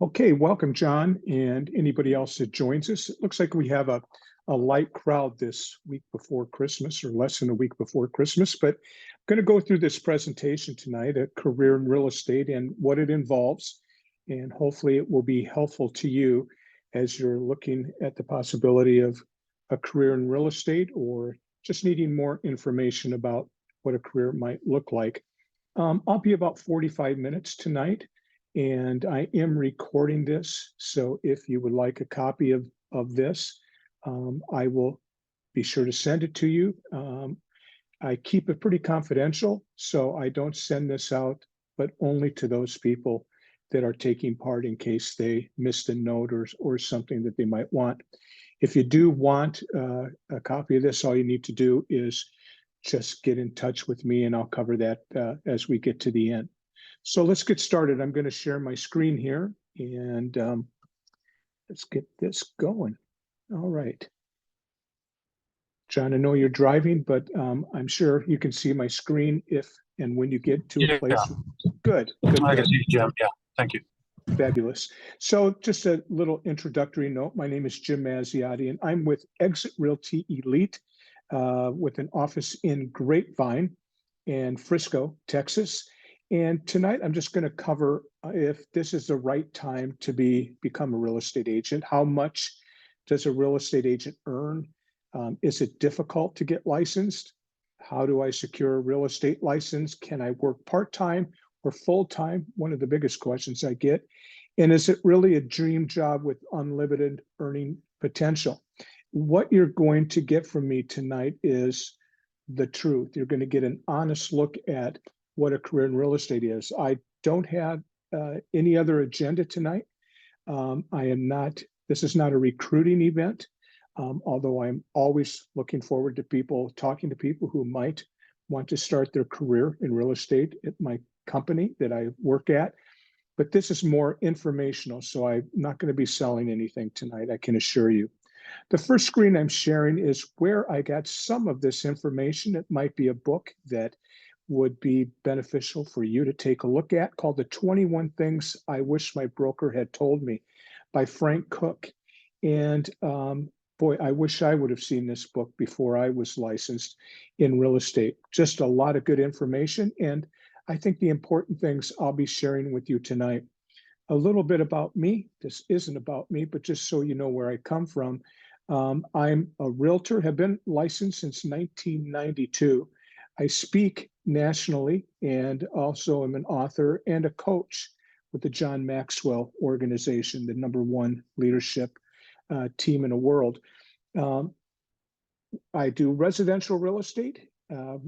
Okay, welcome, John, and anybody else that joins us. It looks like we have a light crowd this week before Christmas, or less than a week before Christmas, but I'm going to go through this presentation tonight, a career in real estate and what it involves, and hopefully it will be helpful to you as you're looking at the possibility of a career in real estate or just needing more information about what a career might look like. I'll be about 45 minutes tonight, and I am recording this. So if you would like a copy of this, I will be sure to send it to you. I keep it pretty confidential, so I don't send this out, but only to those people that are taking part in case they missed a note or something that they might want. If you do want a copy of this, all you need to do is just get in touch with me and I'll cover that as we get to the end. So let's get started. I'm going to share my screen here and let's get this going. All right. John, I know you're driving, but I'm sure you can see my screen if and when you get to a place. Good. I can see Jim. Yeah, thank you. Fabulous. So just a little introductory note. My name is Jim Mazziotti, and I'm with Exit Realty Elite with an office in Grapevine and Frisco, Texas. And tonight I'm just going to cover if this is the right time to become a real estate agent. How much does a real estate agent earn? Is it difficult to get licensed? How do I secure a real estate license? Can I work part-time or full-time? One of the biggest questions I get. And is it really a dream job with unlimited earning potential? What you're going to get from me tonight is the truth. You're going to get an honest look at what a career in real estate is. I don't have any other agenda tonight. This is not a recruiting event, although I'm always looking forward to talking to people who might want to start their career in real estate at my company that I work at. But this is more informational, so I'm not going to be selling anything tonight, I can assure you. The first screen I'm sharing is where I got some of this information. It might be a book that would be beneficial for you to take a look at called The 21 Things I Wish My Broker Had Told Me by Frank Cook. And boy, I wish I would have seen this book before I was licensed in real estate. Just a lot of good information. And I think the important things I'll be sharing with you tonight. A little bit about me. This isn't about me, but just so you know where I come from. I'm a realtor, have been licensed since 1992. I speak nationally and also am an author and a coach with the John Maxwell organization, the #1 leadership team in the world. I do residential real estate,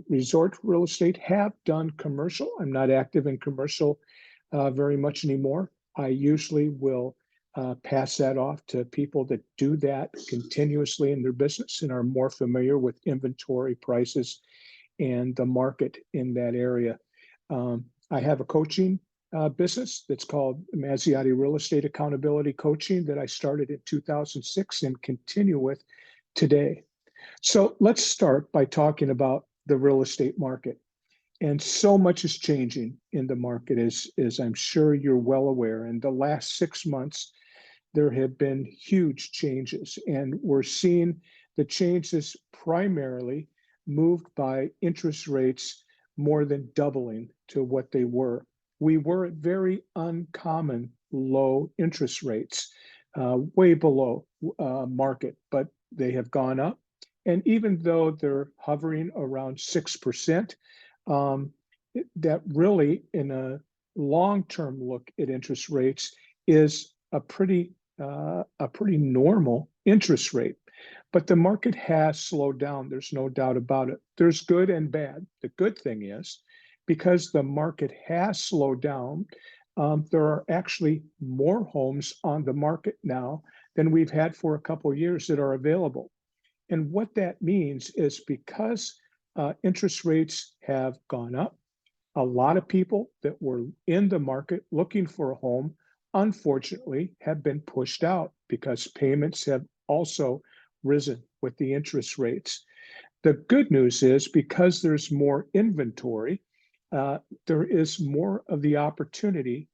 resort real estate, have done commercial. I'm not active in commercial very much anymore. I usually will pass that off to people that do that continuously in their business and are more familiar with inventory prices and the market in that area. I have a coaching business that's called Mazziotti Real Estate Accountability Coaching that I started in 2006 and continue with today. So let's start by talking about the real estate market. And so much is changing in the market, as I'm sure you're well aware. In the last 6 months, there have been huge changes, and we're seeing the changes primarily moved by interest rates more than doubling to what they were. We were at very uncommon low interest rates, way below market, but they have gone up. And even though they're hovering around 6%, that really, in a long-term look at interest rates, is a pretty normal interest rate. But the market has slowed down. There's no doubt about it. There's good and bad. The good thing is, because the market has slowed down, there are actually more homes on the market now than we've had for a couple of years that are available. And what that means is because interest rates have gone up, a lot of people that were in the market looking for a home, unfortunately, have been pushed out because payments have also risen with the interest rates. The good news is because there's more inventory, there is more of the opportunity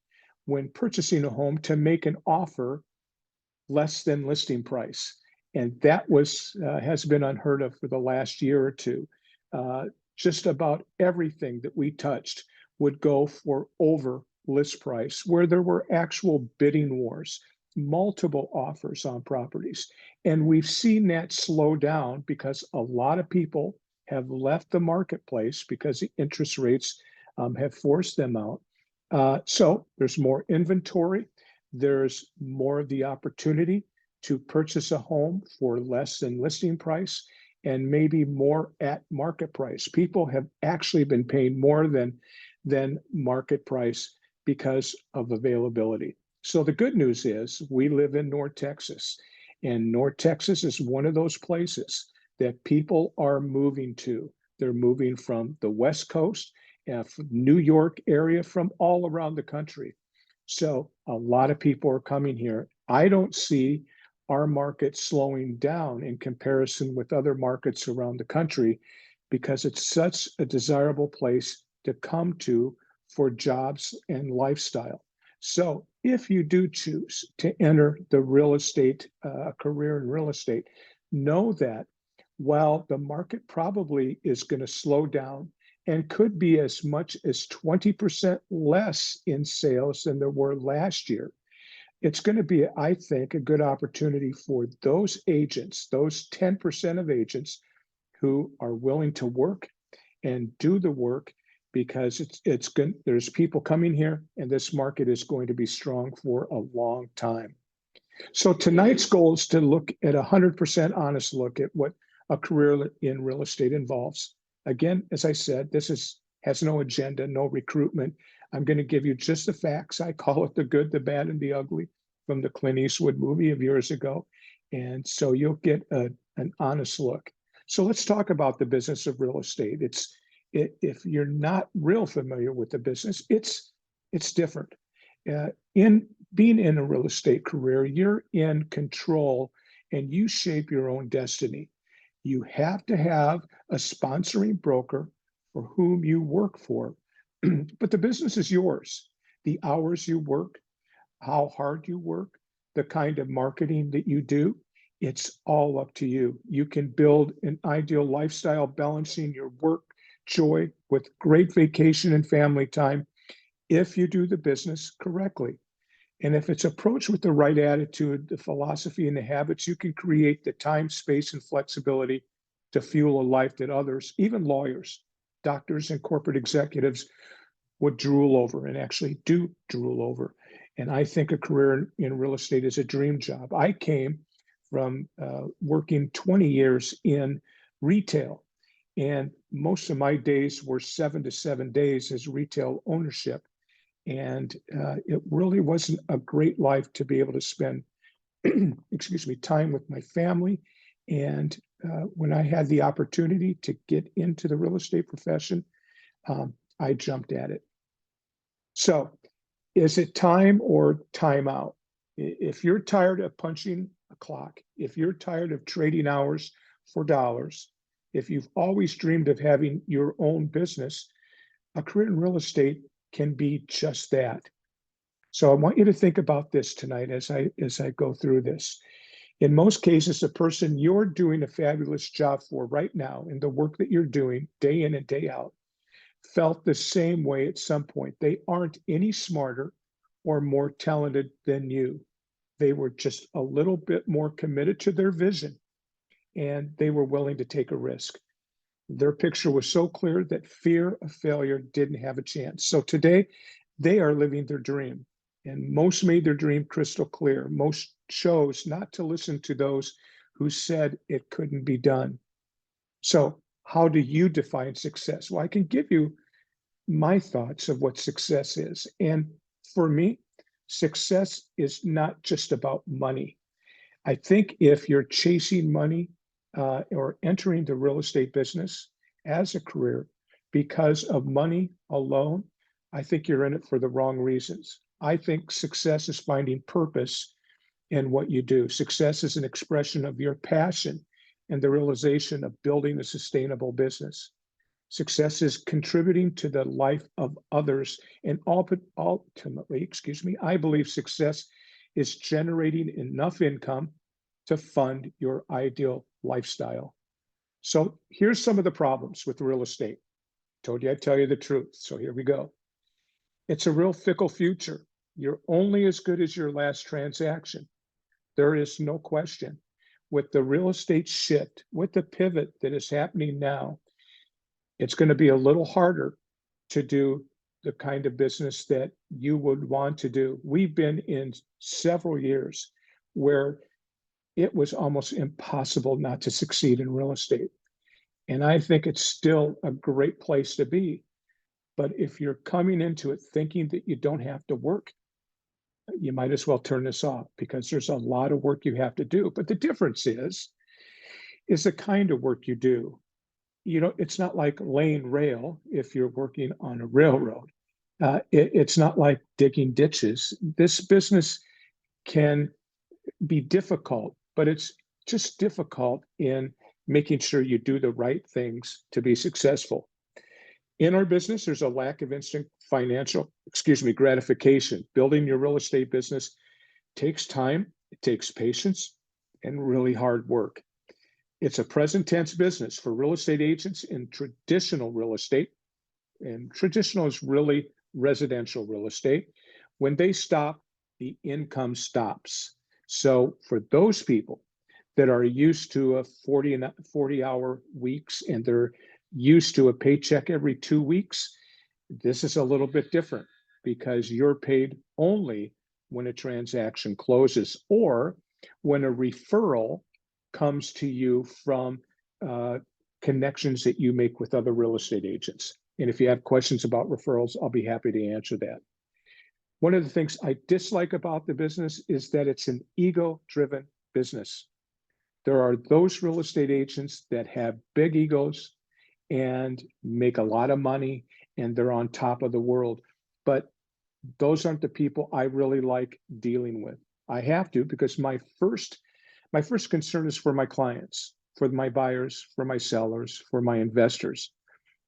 when purchasing a home to make an offer less than listing price. And that has been unheard of for the last year or two. Just about everything that we touched would go for over list price, where there were actual bidding wars, multiple offers on properties. And we've seen that slow down because a lot of people have left the marketplace because the interest rates have forced them out. So there's more inventory. There's more of the opportunity to purchase a home for less than listing price and maybe more at market price. People have actually been paying more than market price because of availability. So the good news is we live in North Texas, and North Texas is one of those places that people are moving to. They're moving from the West Coast, from New York area, from all around the country. So a lot of people are coming here. I don't see our market slowing down in comparison with other markets around the country because it's such a desirable place to come to for jobs and lifestyle. So if you do choose to enter the real estate, career in real estate, know that while the market probably is going to slow down and could be as much as 20% less in sales than there were last year, it's going to be, I think, a good opportunity for those agents, those 10% of agents who are willing to work and do the work, because it's good. There's people coming here, and this market is going to be strong for a long time. So tonight's goal is to look at 100% honest look at what a career in real estate involves. Again, as I said, this has no agenda, no recruitment. I'm going to give you just the facts. I call it the good, the bad, and the ugly from the Clint Eastwood movie of years ago. And so you'll get an honest look. So let's talk about the business of real estate. If you're not real familiar with the business, it's different. In being in a real estate career, you're in control and you shape your own destiny. You have to have a sponsoring broker for whom you work for, but the business is yours. The hours you work, how hard you work, the kind of marketing that you do, it's all up to you. You can build an ideal lifestyle balancing your work joy with great vacation and family time if you do the business correctly. And if it's approached with the right attitude, the philosophy, and the habits, you can create the time, space, and flexibility to fuel a life that others, even lawyers, doctors, and corporate executives would drool over, and actually do drool over. And I think a career in real estate is a dream job. I came from working 20 years in retail, and most of my days were 7 to 7 days as retail ownership. And it really wasn't a great life to be able to spend, excuse me, time with my family. And when I had the opportunity to get into the real estate profession, I jumped at it. So is it time or time out? If you're tired of punching a clock, if you're tired of trading hours for dollars, if you've always dreamed of having your own business, a career in real estate can be just that. So I want you to think about this tonight as I go through this. In most cases, the person you're doing a fabulous job for right now in the work that you're doing day in and day out felt the same way at some point. They aren't any smarter or more talented than you. They were just a little bit more committed to their vision, and they were willing to take a risk. Their picture was so clear that fear of failure didn't have a chance. So today, they are living their dream, and most made their dream crystal clear. Most chose not to listen to those who said it couldn't be done. So how do you define success? Well, I can give you my thoughts of what success is. And for me, success is not just about money. I think if you're chasing money or entering the real estate business as a career because of money alone, I think you're in it for the wrong reasons. I think success is finding purpose in what you do. Success is an expression of your passion and the realization of building a sustainable business. Success is contributing to the life of others. And ultimately, I believe success is generating enough income to fund your ideal lifestyle. So here's some of the problems with real estate. Told you I'd tell you the truth. So here we go. It's a real fickle future. You're only as good as your last transaction. There is no question. With the real estate shift, with the pivot that is happening now, it's going to be a little harder to do the kind of business that you would want to do. We've been in several years where it was almost impossible not to succeed in real estate. And I think it's still a great place to be. But if you're coming into it thinking that you don't have to work, you might as well turn this off, because there's a lot of work you have to do. But the difference is the kind of work you do. You know, it's not like laying rail if you're working on a railroad. It's not like digging ditches. This business can be difficult, but it's just difficult in making sure you do the right things to be successful. In our business, there's a lack of instant financial, gratification. Building your real estate business takes time, it takes patience, and really hard work. It's a present tense business for real estate agents in traditional real estate. And traditional is really residential real estate. When they stop, the income stops. So for those people that are used to a 40-hour weeks and they're used to a paycheck every 2 weeks, this is a little bit different, because you're paid only when a transaction closes or when a referral comes to you from connections that you make with other real estate agents. And if you have questions about referrals, I'll be happy to answer that. One of the things I dislike about the business is that it's an ego-driven business. There are those real estate agents that have big egos and make a lot of money and they're on top of the world. But those aren't the people I really like dealing with. I have to, because my first concern is for my clients, for my buyers, for my sellers, for my investors.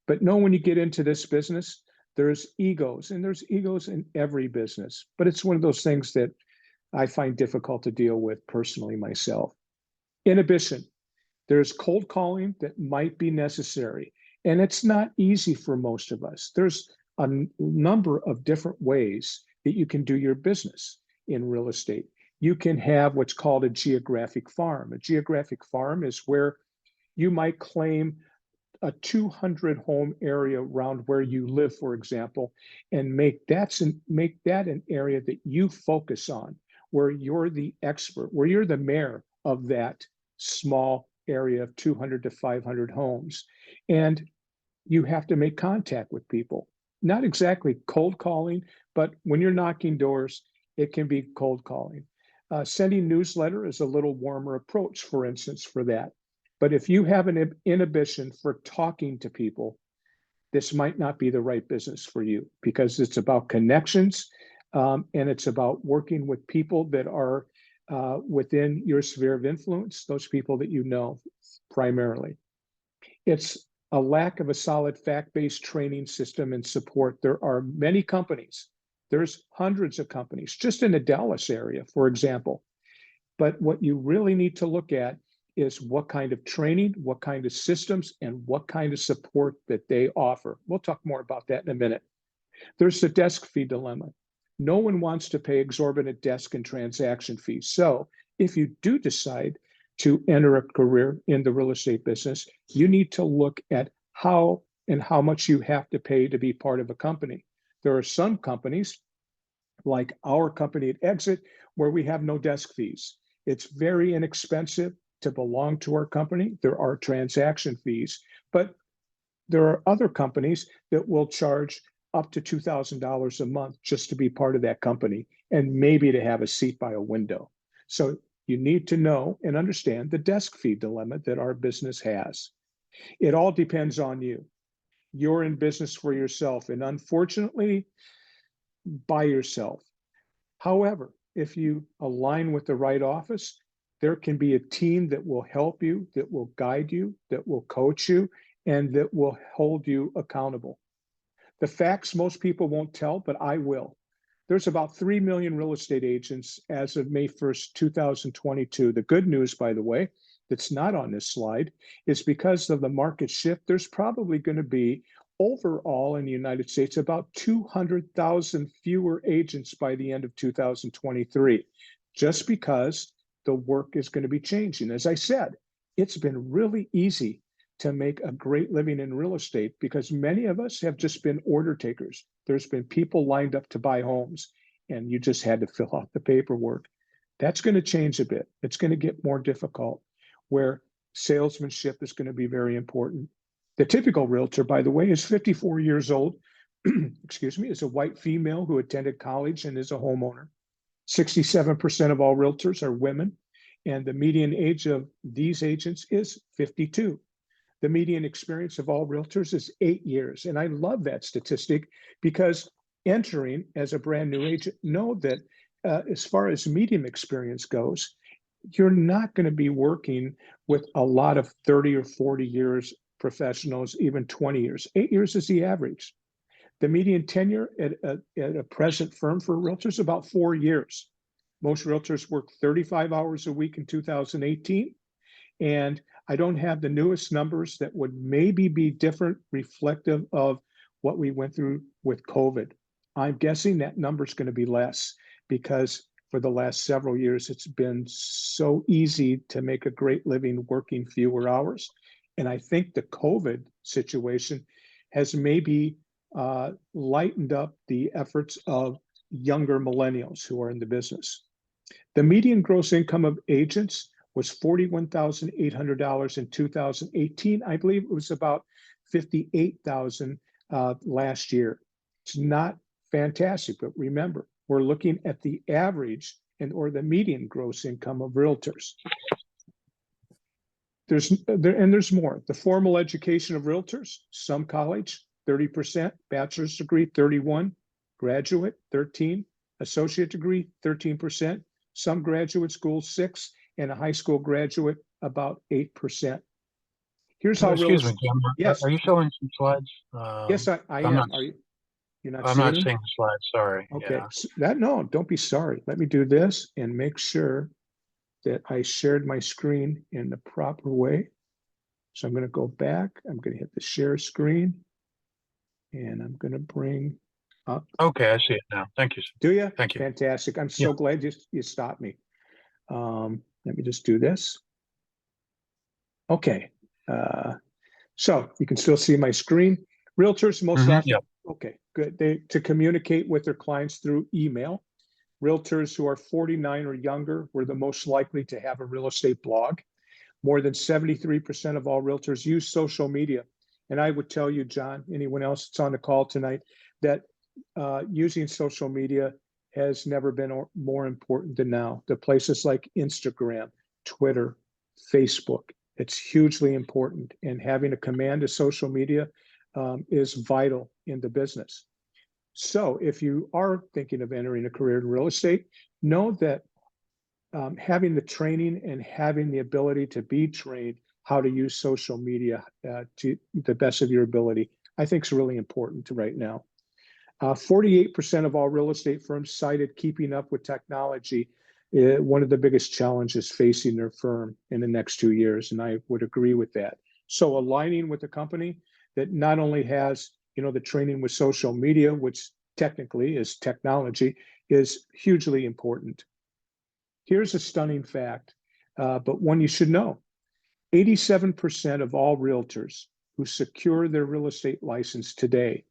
But no, when you get into this business, there's egos, and there's egos in every business. But it's one of those things that I find difficult to deal with personally myself. Inhibition. There's cold calling that might be necessary, and it's not easy for most of us. There's a number of different ways that you can do your business in real estate. You can have what's called a geographic farm. A geographic farm is where you might claim a 200 home area around where you live, for example, and make that an area that you focus on, where you're the expert, where you're the mayor of that small area of 200 to 500 homes. And you have to make contact with people. Not exactly cold calling, but when you're knocking doors, it can be cold calling. Sending newsletter is a little warmer approach, for instance, for that. But if you have an inhibition for talking to people, this might not be the right business for you, because it's about connections and it's about working with people that are within your sphere of influence, those people that you know primarily. It's a lack of a solid fact-based training system and support. There are many companies. There's hundreds of companies just in the Dallas area, for example. But what you really need to look at is what kind of training, what kind of systems, and what kind of support that they offer. We'll talk more about that in a minute. There's the desk fee dilemma. No one wants to pay exorbitant desk and transaction fees. So if you do decide to enter a career in the real estate business, you need to look at how much you have to pay to be part of a company. There are some companies, like our company at Exit, where we have no desk fees. It's very inexpensive to belong to our company. There are transaction fees, but there are other companies that will charge up to $2,000 a month just to be part of that company and maybe to have a seat by a window. So you need to know and understand the desk fee dilemma that our business has. It all depends on you. You're in business for yourself, and unfortunately, by yourself. However, if you align with the right office, there can be a team that will help you, that will guide you, that will coach you, and that will hold you accountable. The facts most people won't tell, but I will. There's about 3 million real estate agents as of May 1st, 2022. The good news, by the way, that's not on this slide, is because of the market shift, there's probably going to be overall in the United States about 200,000 fewer agents by the end of 2023, just because the work is going to be changing. As I said, it's been really easy to make a great living in real estate because many of us have just been order takers. There's been people lined up to buy homes and you just had to fill out the paperwork. That's going to change a bit. It's going to get more difficult, where salesmanship is going to be very important. The typical realtor, by the way, is 54 years old, excuse me, is a white female who attended college and is a homeowner. 67% of all realtors are women, and the median age of these agents is 52. The median experience of all realtors is 8 years. And I love that statistic because entering as a brand new agent, know that as far as medium experience goes, you're not going to be working with a lot of 30 or 40 years professionals, even 20 years. 8 years is the average. The median tenure at a present firm for realtors is about 4 years. Most realtors work 35 hours a week in 2018. And I don't have the newest numbers that would maybe be different, reflective of what we went through with COVID. I'm guessing that number is going to be less because for the last several years, it's been so easy to make a great living working fewer hours. And I think the COVID situation has maybe lightened up the efforts of younger millennials who are in the business. The median gross income of agents was $41,800 in 2018. I believe it was about $58,000 last year. It's not fantastic, but remember, we're looking at the average or the median gross income of realtors. There's more. The formal education of realtors, some college, 30%, bachelor's degree, 31%, graduate, 13%, associate degree, 13%, some graduate schools, 6%, and a high school graduate, about 8%. Here's how Excuse me, Jim. Yes. Are you showing some slides? Yes, I am. Are you? You're not I'm seeing not them? seeing the slides. Sorry. Okay. Yeah. No, don't be sorry. Let me do this and make sure that I shared my screen in the proper way. So I'm going to go back. I'm going to hit the share screen, and I'm going to bring up. Okay, I see it now. Thank you. Do you? Thank you. Fantastic. I'm so glad you stopped me. Let me just do this. Okay. So you can still see my screen. Realtors most often. Yep. Okay, good. To communicate with their clients through email. Realtors who are 49 or younger were the most likely to have a real estate blog. More than 73% of all realtors use social media. And I would tell you, John, anyone else that's on the call tonight, that using social media has never been more important than now. The places like Instagram, Twitter, Facebook, it's hugely important. And having a command of social media is vital in the business. So if you are thinking of entering a career in real estate, know that having the training and having the ability to be trained how to use social media to the best of your ability, I think is really important right now. 48% of all real estate firms cited keeping up with technology one of the biggest challenges facing their firm in the next 2 years, and I would agree with that. So aligning with a company that not only has the training with social media, which technically is technology, is hugely important. Here's a stunning fact, but one you should know. 87% of all realtors who secure their real estate license today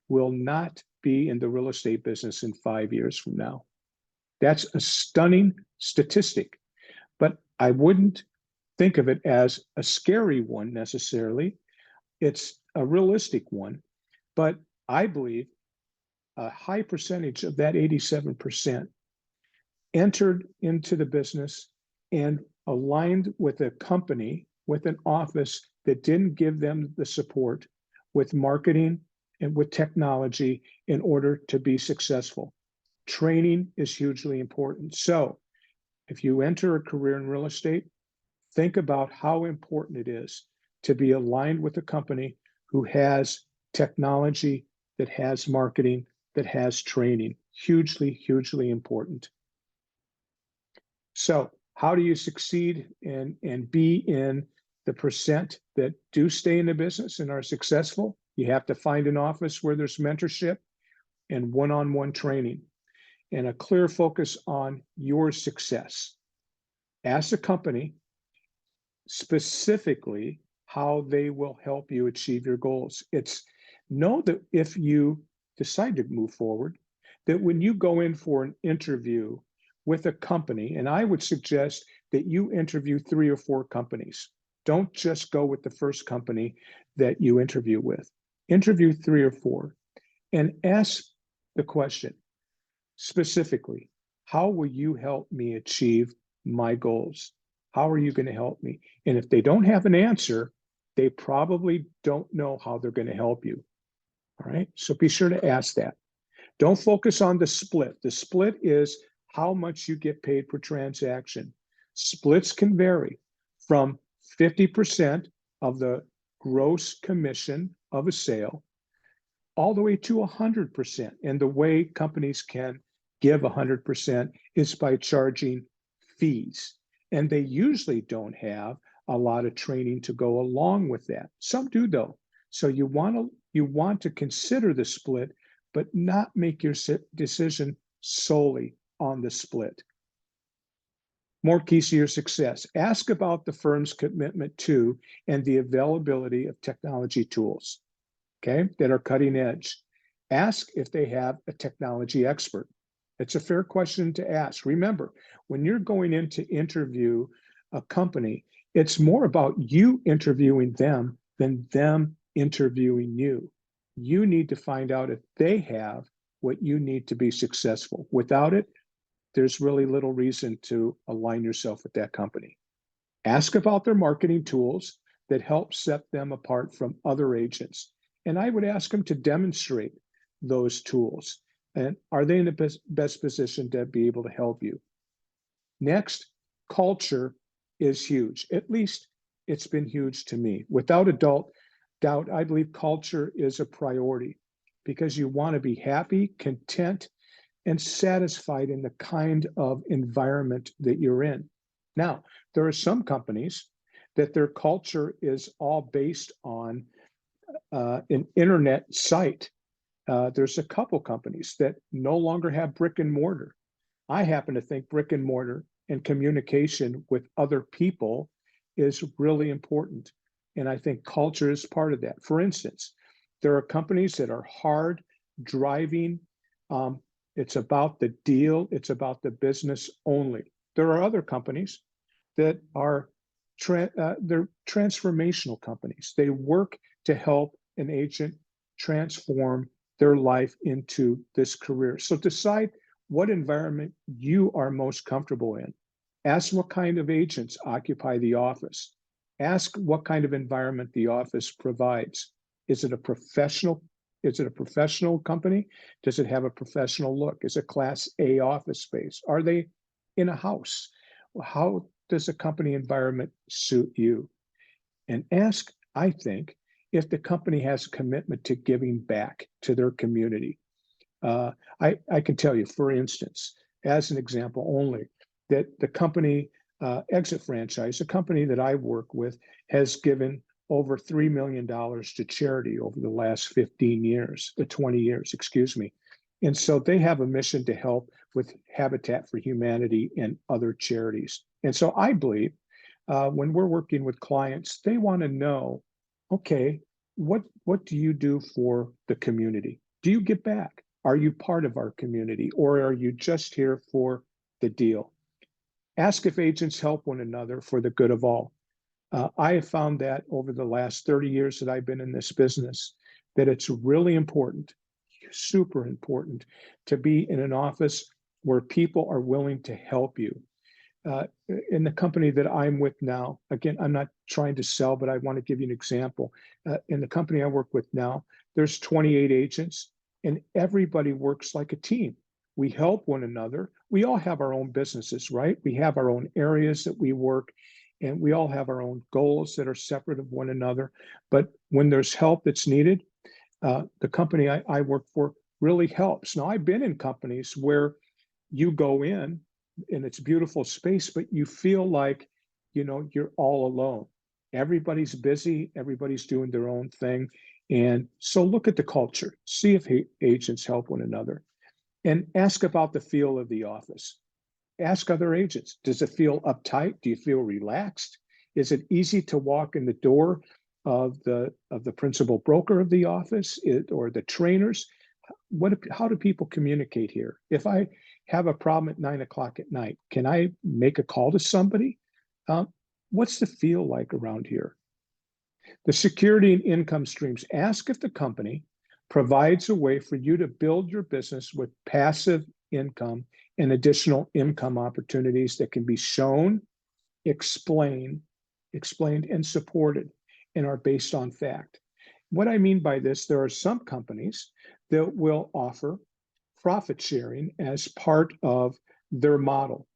will not be in the real estate business in 5 years from now. That's a stunning statistic, but I wouldn't think of it as a scary one necessarily. It's a realistic one, but I believe a high percentage of that 87% entered into the business and aligned with a company, with an office that didn't give them the support with marketing and with technology in order to be successful. Training is hugely important. So if you enter a career in real estate, think about how important it is to be aligned with a company who has technology, that has marketing, that has training. Hugely, hugely important. So how do you succeed and be in the percent that do stay in the business and are successful? You have to find an office where there's mentorship and one-on-one training and a clear focus on your success. Ask a company specifically how they will help you achieve your goals. It's know that if you decide to move forward, that when you go in for an interview with a company, and I would suggest that you interview 3 or 4 companies. Don't just go with the first company that you interview with. Interview 3 or 4 and ask the question specifically, how will you help me achieve my goals? How are you going to help me? And if they don't have an answer, they probably don't know how they're going to help you. All right. So be sure to ask that. Don't focus on the split. The split is how much you get paid per transaction. Splits can vary from 50% of the gross commission of a sale all the way to 100%. And the way companies can give 100% is by charging fees. And they usually don't have a lot of training to go along with that. Some do though. So you want to consider the split, but not make your decision solely on the split. More keys to your success. Ask about the firm's commitment to and the availability of technology tools, okay, that are cutting edge. Ask if they have a technology expert. It's a fair question to ask. Remember, when you're going in to interview a company, it's more about you interviewing them than them interviewing you. You need to find out if they have what you need to be successful. Without it, there's really little reason to align yourself with that company. Ask about their marketing tools that help set them apart from other agents. And I would ask them to demonstrate those tools. And are they in the best position to be able to help you? Next, culture is huge. At least it's been huge to me. Without a doubt, I believe culture is a priority because you want to be happy, content, and satisfied in the kind of environment that you're in. Now, there are some companies that their culture is all based on an internet site. There's a couple companies that no longer have brick and mortar. I happen to think brick and mortar and communication with other people is really important. And I think culture is part of that. For instance, there are companies that are hard driving. It's about the deal. It's about the business only. There are other companies that are they're transformational companies. They work to help an agent transform their life into this career. So decide what environment you are most comfortable in. Ask what kind of agents occupy the office. Ask what kind of environment the office provides. Is it a professional company? Does it have a professional look? Is it Class A office space? Are they in a house? How does a company environment suit you? And ask, I think, if the company has a commitment to giving back to their community. I can tell you, for instance, as an example only, that the company Exit Franchise, a company that I work with, has given over $3 million to charity over the last 20 years, excuse me. And so they have a mission to help with Habitat for Humanity and other charities. And so I believe when we're working with clients, they want to know, okay, what do you do for the community? Do you give back? Are you part of our community, or are you just here for the deal? Ask if agents help one another for the good of all. I have found that over the last 30 years that I've been in this business, that it's really important, super important, to be in an office where people are willing to help you. In the company that I'm with now, again, I'm not trying to sell, but I want to give you an example. In the company I work with now, there's 28 agents, and everybody works like a team. We help one another. We all have our own businesses, right? We have our own areas that we work, and we all have our own goals that are separate of one another. But when there's help that's needed, the company I work for really helps. Now, I've been in companies where you go in and it's beautiful space, but you feel like, you're all alone. Everybody's busy, everybody's doing their own thing. And so look at the culture, see if agents help one another, and ask about the feel of the office. Ask other agents, does it feel uptight? Do you feel relaxed? Is it easy to walk in the door of the principal broker of the office, or the trainers? How do people communicate here? If I have a problem at 9 o'clock at night, can I make a call to somebody? What's the feel like around here? The security and income streams. Ask if the company provides a way for you to build your business with passive income and additional income opportunities that can be shown, explained, and supported, and are based on fact. What I mean by this, there are some companies that will offer profit sharing as part of their model.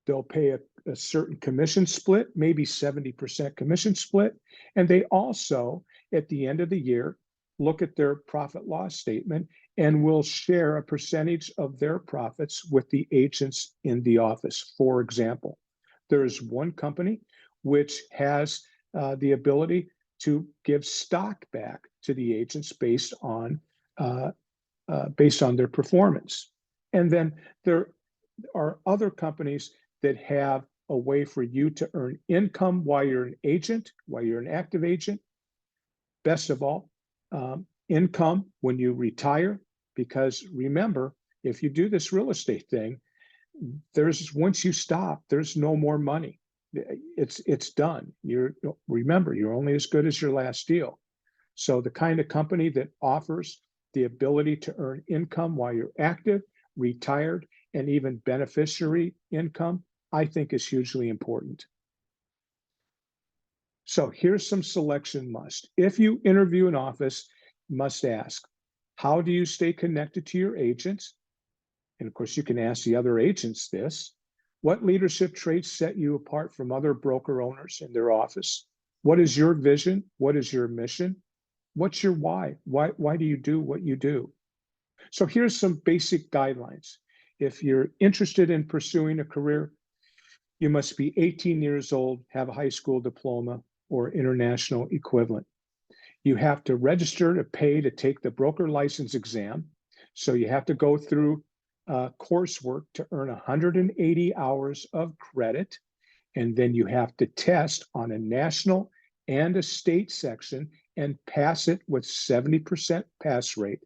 They'll pay a certain commission split, maybe 70% commission split. And they also, at the end of the year, look at their profit loss statement and will share a percentage of their profits with the agents in the office. For example, there is one company which has the ability to give stock back to the agents based on their performance. And then there are other companies that have a way for you to earn income while you're an agent, while you're an active agent. Best of all, income when you retire, because remember, if you do this real estate thing, once you stop, there's no more money. It's done. Remember, you're only as good as your last deal. So the kind of company that offers the ability to earn income while you're active, retired, and even beneficiary income, I think is hugely important. So here's some selection must. If you interview an office, you must ask, how do you stay connected to your agents? And of course, you can ask the other agents this. What leadership traits set you apart from other broker owners in their office? What is your vision? What is your mission? What's your why? Why do you do what you do? So here's some basic guidelines. If you're interested in pursuing a career, you must be 18 years old, have a high school diploma or international equivalent. You have to register to pay to take the broker license exam. So you have to go through coursework to earn 180 hours of credit. And then you have to test on a national and a state section and pass it with 70% pass rate.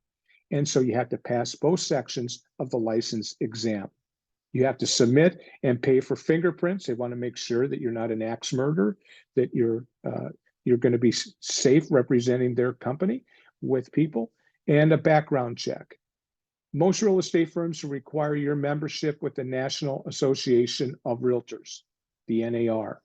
And so you have to pass both sections of the license exam. You have to submit and pay for fingerprints. They want to make sure that you're not an axe murderer, that you're going to be safe representing their company with people, and a background check. Most real estate firms require your membership with the National Association of Realtors, the NAR.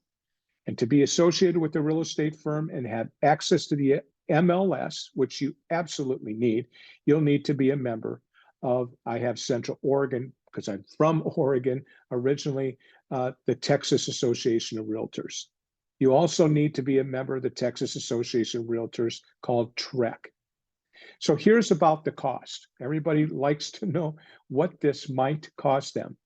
And to be associated with the real estate firm and have access to the MLS, which you absolutely need, you'll need to be a member of, I have Central Oregon, because I'm from Oregon, originally the Texas Association of Realtors. You also need to be a member of the Texas Association of Realtors called TREC. So here's about the cost. Everybody likes to know what this might cost them.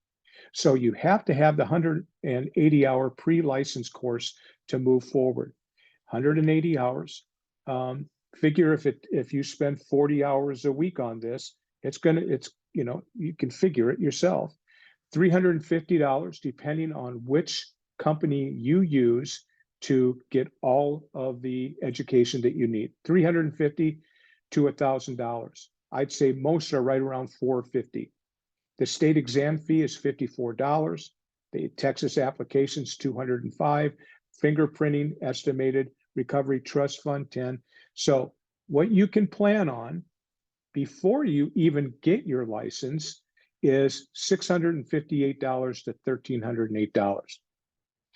So you have to have the 180-hour pre-license course to move forward. 180 hours. Figure if you spend 40 hours a week on this, you can figure it yourself. $350 depending on which company you use to get all of the education that you need. $350 to $1,000. I'd say most are right around $450. The state exam fee is $54. The Texas application's $205. Fingerprinting estimated, recovery trust fund 10. So what you can plan on before you even get your license is $658 to $1,308.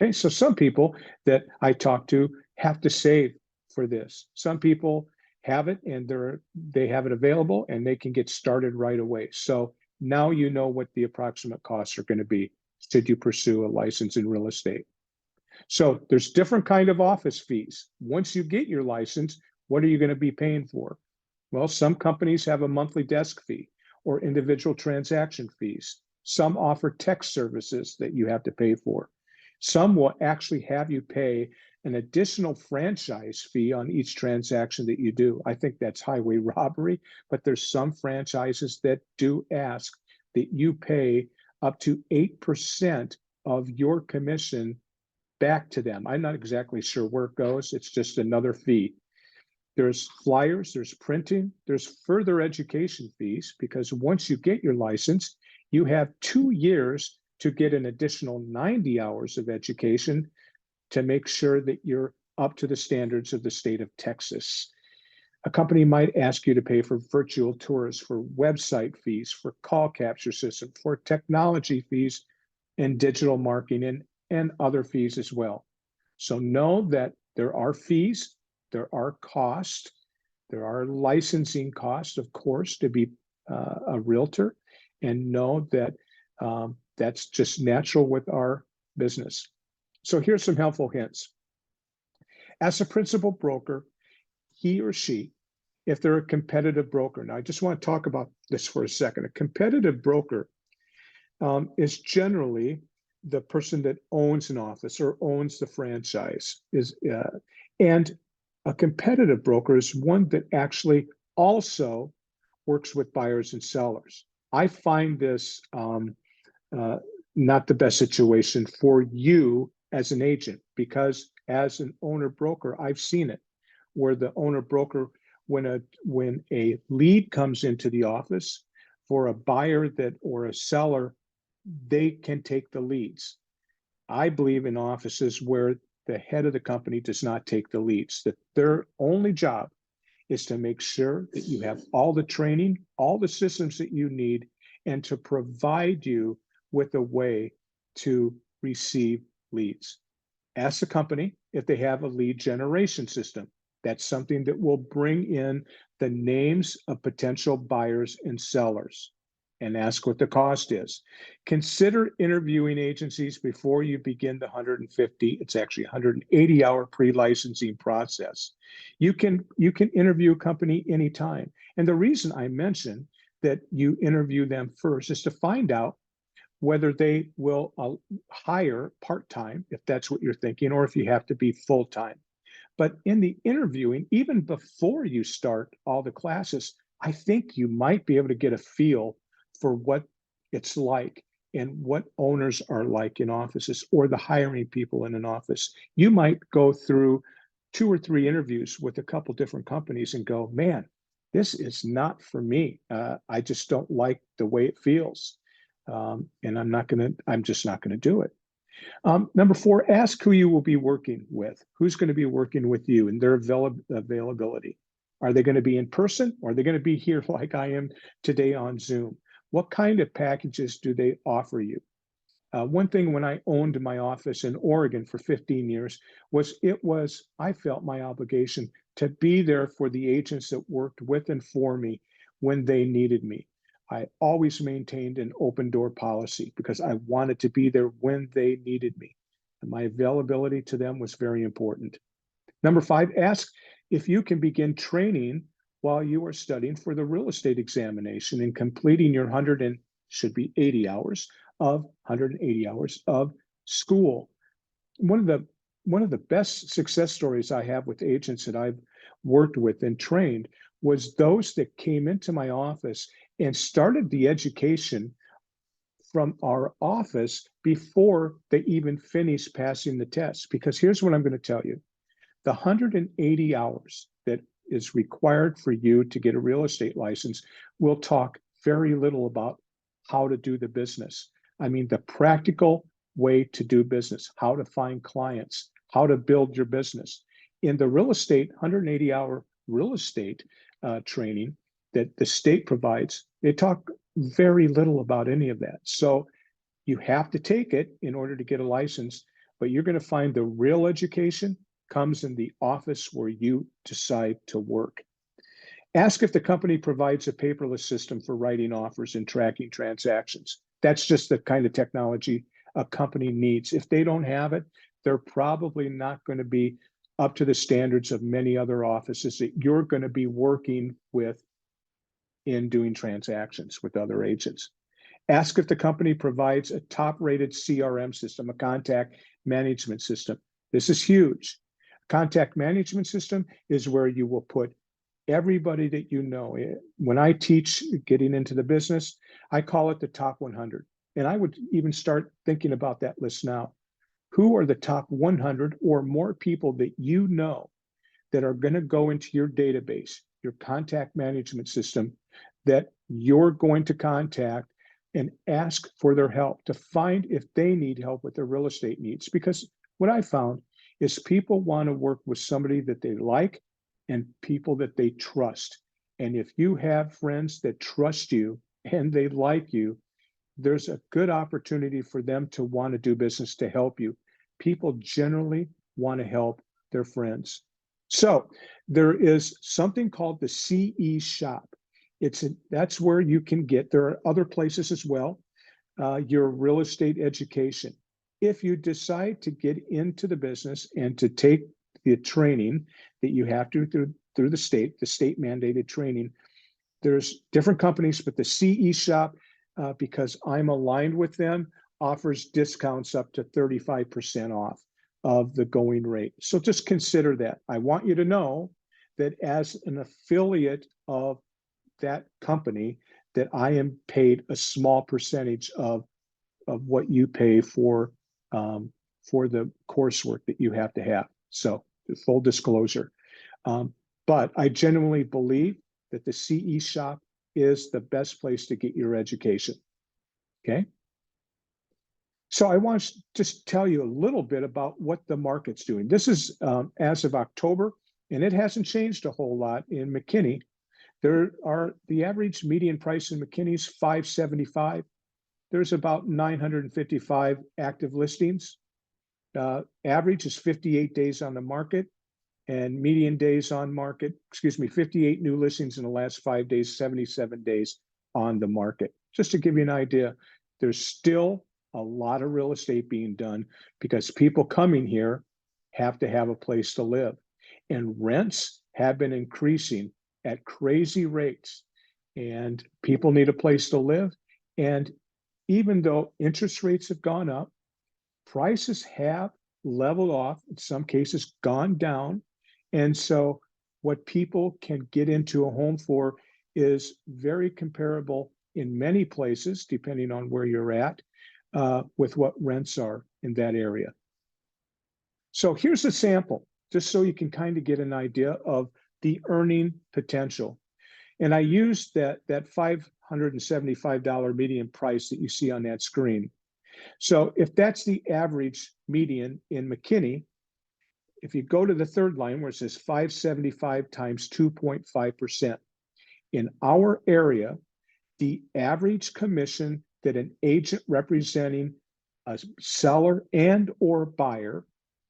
Okay, so some people that I talk to have to save for this. Some people have it and they have it available and they can get started right away. So now you know what the approximate costs are going to be should you pursue a license in real estate. So there's different kind of office fees. Once you get your license, what are you going to be paying for? Well, some companies have a monthly desk fee or individual transaction fees. Some offer tech services that you have to pay for. Some will actually have you pay an additional franchise fee on each transaction that you do. I think that's highway robbery, but there's some franchises that do ask that you pay up to 8% of your commission back to them. I'm not exactly sure where it goes. It's just another fee. There's flyers, there's printing, there's further education fees, because once you get your license, you have 2 years to get an additional 90 hours of education to make sure that you're up to the standards of the state of Texas. A company might ask you to pay for virtual tours, for website fees, for call capture system, for technology fees, and digital marketing, and other fees as well. So know that there are fees, there are costs, there are licensing costs, of course, to be a realtor, and know that that's just natural with our business. So here's some helpful hints. As a principal broker, he or she, if they're a competitive broker, now I just want to talk about this for a second. A competitive broker is generally the person that owns an office or owns the franchise. And a competitive broker is one that actually also works with buyers and sellers. I find this not the best situation for you as an agent, because as an owner broker, I've seen it where the owner broker, when a lead comes into the office for a buyer that or a seller, they can take the leads. I believe in offices where the head of the company does not take the leads, that their only job is to make sure that you have all the training, all the systems that you need, and to provide you with a way to receive leads. Ask the company if they have a lead generation system. That's something that will bring in the names of potential buyers and sellers, and ask what the cost is. Consider interviewing agencies before you begin the 150, it's actually 180-hour pre-licensing process. You can interview a company anytime. And the reason I mention that you interview them first is to find out whether they will hire part-time, if that's what you're thinking, or if you have to be full-time. But in the interviewing, even before you start all the classes, I think you might be able to get a feel for what it's like and what owners are like in offices, or the hiring people in an office. You might go through 2 or 3 interviews with a couple different companies and go, man, this is not for me. I just don't like the way it feels. And I'm just not gonna do it. Number 4, ask who you will be working with. Who's going to be working with you and their availability? Are they going to be in person, or are they going to be here like I am today on Zoom? What kind of packages do they offer you? One thing when I owned my office in Oregon for 15 years I felt my obligation to be there for the agents that worked with and for me when they needed me. I always maintained an open door policy because I wanted to be there when they needed me. And my availability to them was very important. Number 5, ask if you can begin training while you are studying for the real estate examination and completing your 180 hours of school. One of the best success stories I have with agents that I've worked with and trained was those that came into my office and started the education from our office before they even finished passing the test. Because here's what I'm going to tell you. The 180 hours that is required for you to get a real estate license will talk very little about how to do the business. I mean, the practical way to do business, how to find clients, how to build your business. In the real estate, 180-hour real estate training that the state provides, they talk very little about any of that. So you have to take it in order to get a license, but you're going to find the real education comes in the office where you decide to work. Ask if the company provides a paperless system for writing offers and tracking transactions. That's just the kind of technology a company needs. If they don't have it, they're probably not going to be up to the standards of many other offices that you're going to be working with in doing transactions with other agents. Ask if the company provides a top-rated CRM system, a contact management system. This is huge. Contact management system is where you will put everybody that you know. When I teach getting into the business, I call it the top 100. And I would even start thinking about that list now. Who are the top 100 or more people that you know that are going to go into your database, your contact management system, that you're going to contact and ask for their help to find if they need help with their real estate needs? Because what I found is people want to work with somebody that they like and people that they trust. And if you have friends that trust you and they like you, there's a good opportunity for them to want to do business to help you. People generally want to help their friends. So there is something called the CE shop. That's where you can get, there are other places as well, your real estate education. If you decide to get into the business and to take the training that you have to through the state mandated training, there's different companies, but the CE shop, because I'm aligned with them, offers discounts up to 35% off of the going rate. So just consider that. I want you to know that as an affiliate of that company, that I am paid a small percentage of what you pay for the coursework that you have to have. So full disclosure. But I genuinely believe that the CE shop is the best place to get your education. Okay. So I want to just tell you a little bit about what the market's doing. This is as of October, and it hasn't changed a whole lot in McKinney. The average median price in McKinney is $575. There's about 955 active listings. Average is 58 days on the market, and median days on market, 58 new listings in the last 5 days, 77 days on the market. Just to give you an idea, there's still a lot of real estate being done because people coming here have to have a place to live. And rents have been increasing at crazy rates, and people need a place to live. And even though interest rates have gone up, prices have leveled off, in some cases gone down. And so what people can get into a home for is very comparable in many places, depending on where you're at, with what rents are in that area. So here's a sample, just so you can kind of get an idea of the earning potential. And I used that $575 median price that you see on that screen. So if that's the average median in McKinney, if you go to the third line where it says 575 times 2.5%, in our area, the average commission that an agent representing a seller and or buyer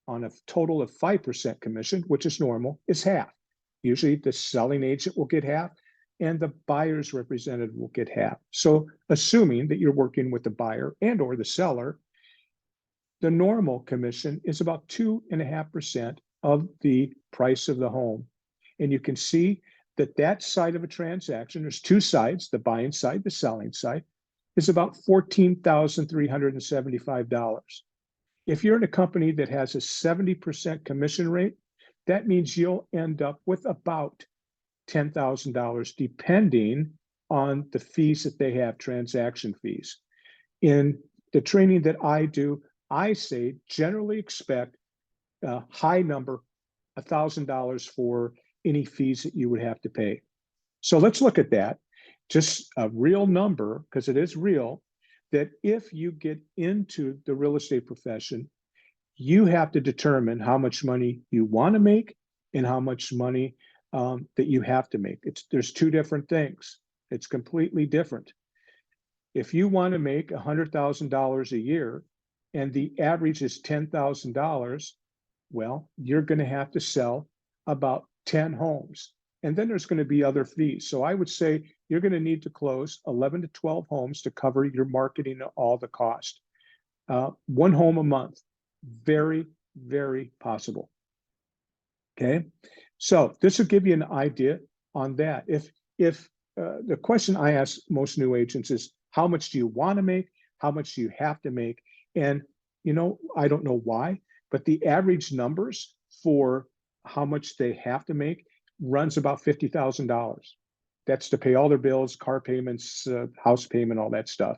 on a total of 5% commission, which is normal, is half. Usually the selling agent will get half and the buyer's representative will get half. So assuming that you're working with the buyer and or the seller, the normal commission is about 2.5% of the price of the home. And you can see that that side of a transaction, there's two sides, the buying side, the selling side, is about $14,375. If you're in a company that has a 70% commission rate, that means you'll end up with about $10,000, depending on the fees that they have, transaction fees. In the training that I do, I say generally expect a high number, $1,000 for any fees that you would have to pay. So let's look at that. Just a real number, because it is real, that if you get into the real estate profession, you have to determine how much money you want to make and how much money that you have to make. There's two different things. It's completely different. If you want to make $100,000 a year and the average is $10,000, well, you're going to have to sell about 10 homes. And then there's going to be other fees. So I would say you're going to need to close 11 to 12 homes to cover your marketing and all the cost. One home a month, very, very possible. Okay, so this will give you an idea on that. If the question I ask most new agents is, how much do you want to make? How much do you have to make? And I don't know why, but the average numbers for how much they have to make runs about $50,000. That's to pay all their bills, car payments, house payment, all that stuff.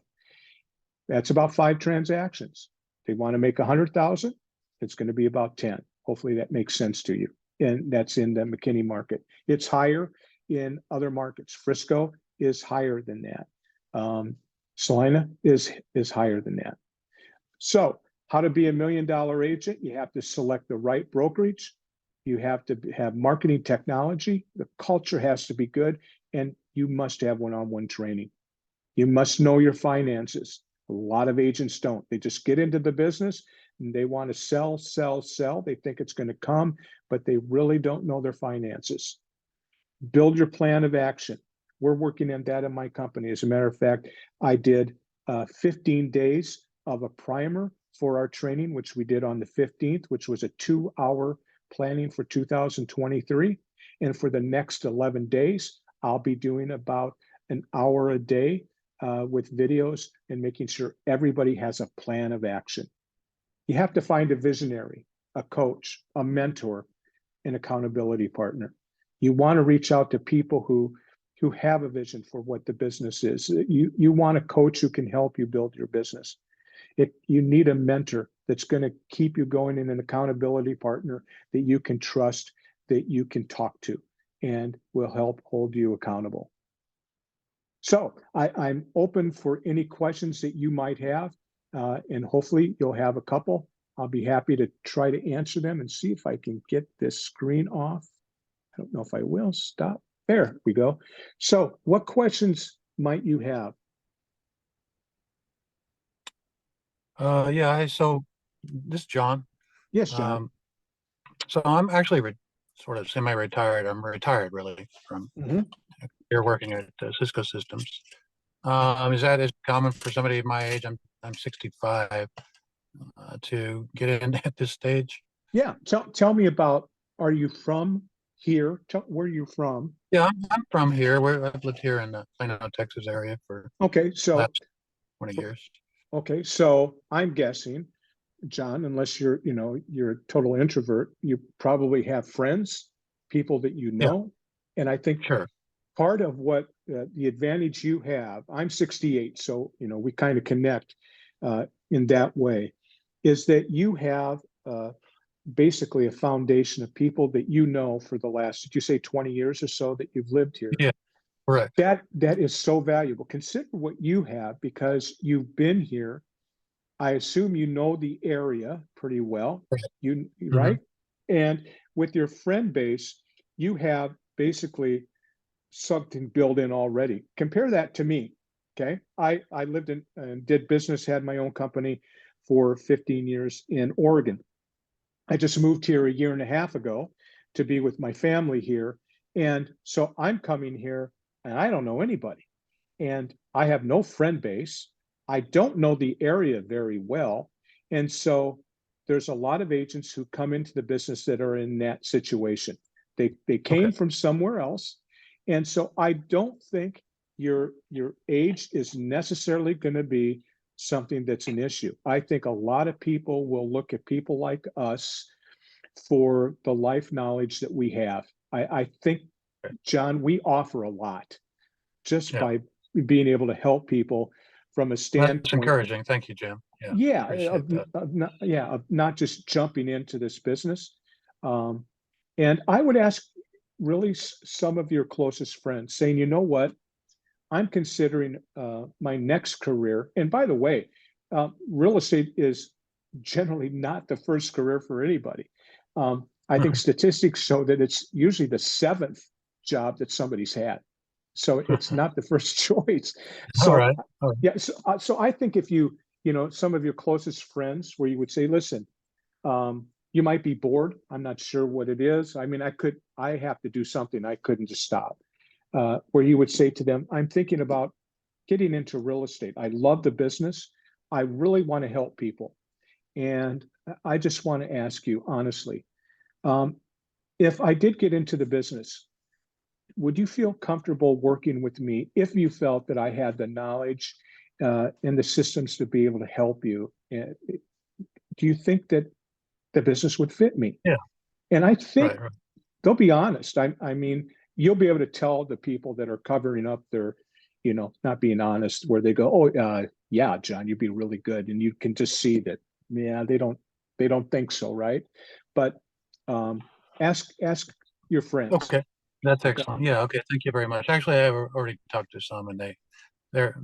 That's about 5 transactions. They want to make 100,000. It's going to be about 10. Hopefully that makes sense to you. And that's in the McKinney market. It's higher in other markets. Frisco is higher than that. Salina is higher than that. So how to be $1 million agent? You have to select the right brokerage. You have to have marketing technology. The culture has to be good, and you must have one-on-one training. You must know your finances. A lot of agents don't. They just get into the business and they want to sell, sell, sell. They think it's going to come, but they really don't know their finances. Build your plan of action. We're working on that in my company. As a matter of fact, I did 15 days of a primer for our training, which we did on the 15th, which was a 2-hour planning for 2023. And for the next 11 days, I'll be doing about an hour a day with videos and making sure everybody has a plan of action. You have to find a visionary, a coach, a mentor, an accountability partner. You want to reach out to people who have a vision for what the business is. You want a coach who can help you build your business. You need a mentor that's going to keep you going, and an accountability partner that you can trust, that you can talk to, and will help hold you accountable. So I'm open for any questions that you might have, and hopefully you'll have a couple. I'll be happy to try to answer them and see if I can get this screen off. I don't know if I will. Stop. There we go. So what questions might you have? Yeah, so this is John. Yes, John. So I'm actually sort of semi-retired. I'm retired really from here working at Cisco Systems. Is that as common for somebody my age? I'm 65 to get in at this stage. Yeah. Tell me about, are you from here? Where are you from? Yeah, I'm from here. I've lived here in the Plano, Texas area for Okay, so last 20 years. Okay, so I'm guessing, John, unless you're a total introvert, you probably have friends, people that you know. Yeah, and I think sure. Part of what the advantage you have, I'm 68, so we kind of connect in that way, is that you have basically a foundation of people that you know for the last, did you say 20 years or so that you've lived here? Yeah, correct. That is so valuable. Consider what you have, because you've been here. I assume you know the area pretty well. Right? And with your friend base, you have basically something built in already. Compare that to me. Okay. I lived in and did business, had my own company for 15 years in Oregon. I just moved here a year and a half ago to be with my family here. And so I'm coming here and I don't know anybody. And I have no friend base. I don't know the area very well. And so there's a lot of agents who come into the business that are in that situation. They came from somewhere else. And so I don't think your age is necessarily going to be something that's an issue. I think a lot of people will look at people like us for the life knowledge that we have. I think, John, we offer a lot just by being able to help people from a standpoint. That's encouraging. Thank you, Jim. Yeah, of not just jumping into this business. And I would ask really some of your closest friends, saying, you know what, I'm considering my next career. And by the way, real estate is generally not the first career for anybody. I think statistics show that it's usually the 7th job that somebody's had. So it's not the first choice. So, all right. Yeah. So I think if some of your closest friends, where you would say, listen, you might be bored. I'm not sure what it is. I mean, I have to do something. I couldn't just stop. Where you would say to them, I'm thinking about getting into real estate. I love the business. I really want to help people. And I just want to ask you honestly, if I did get into the business, would you feel comfortable working with me if you felt that I had the knowledge and the systems to be able to help you? Do you think that the business would fit me? Yeah. And I think Right. they'll be honest. I mean, you'll be able to tell the people that are covering up their, not being honest, where they go, "Oh, yeah, John, you'd be really good," and you can just see that, yeah, they don't think so, right? But ask your friends. Okay. That's Okay, excellent. Yeah. Okay. Thank you very much. Actually, I've already talked to some, and they're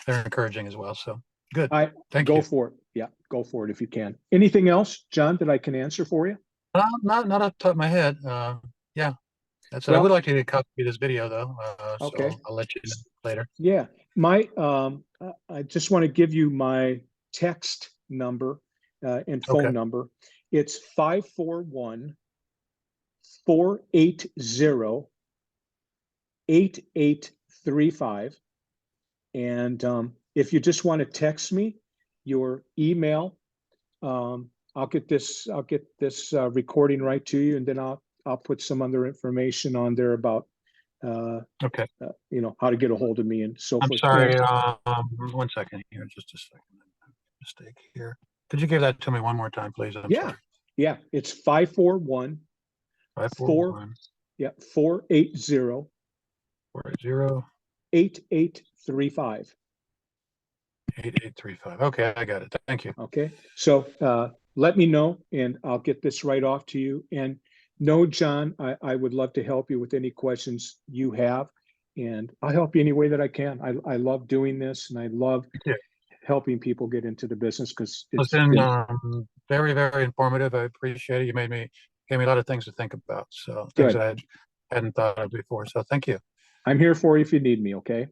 encouraging as well. So good. I Thank go you. for it. Yeah, go for it if you can. Anything else, John, that I can answer for you? Not off the top of my head. Yeah. That's it. I would Well, like to copy this video though. okay. So I'll let you know later. Yeah, I just want to give you my text number and phone Okay. number. It's 541-480-8835. And if you just want to text me your email, I'll get this recording right to you, and then I'll put some other information on there about Okay. how to get a hold of me and so I'm forth. sorry. And 1 second here, just a second. Mistake here. Could you give that to me one more time, please? I'm yeah, sorry. yeah, it's 541 Five four 4 one yeah 480 480 8835. 8835. Okay, I got it. Thank you. Okay, so let me know and I'll get this right off to you. And no, John, I would love to help you with any questions you have, and I'll help you any way that I can. I love doing this, and I love Thank you. helping people get into the business because It's it's been been very, very informative. I appreciate it. You gave me a lot of things to think about. So things good. that I hadn't thought of before. So thank you. I'm here for you if you need me, okay?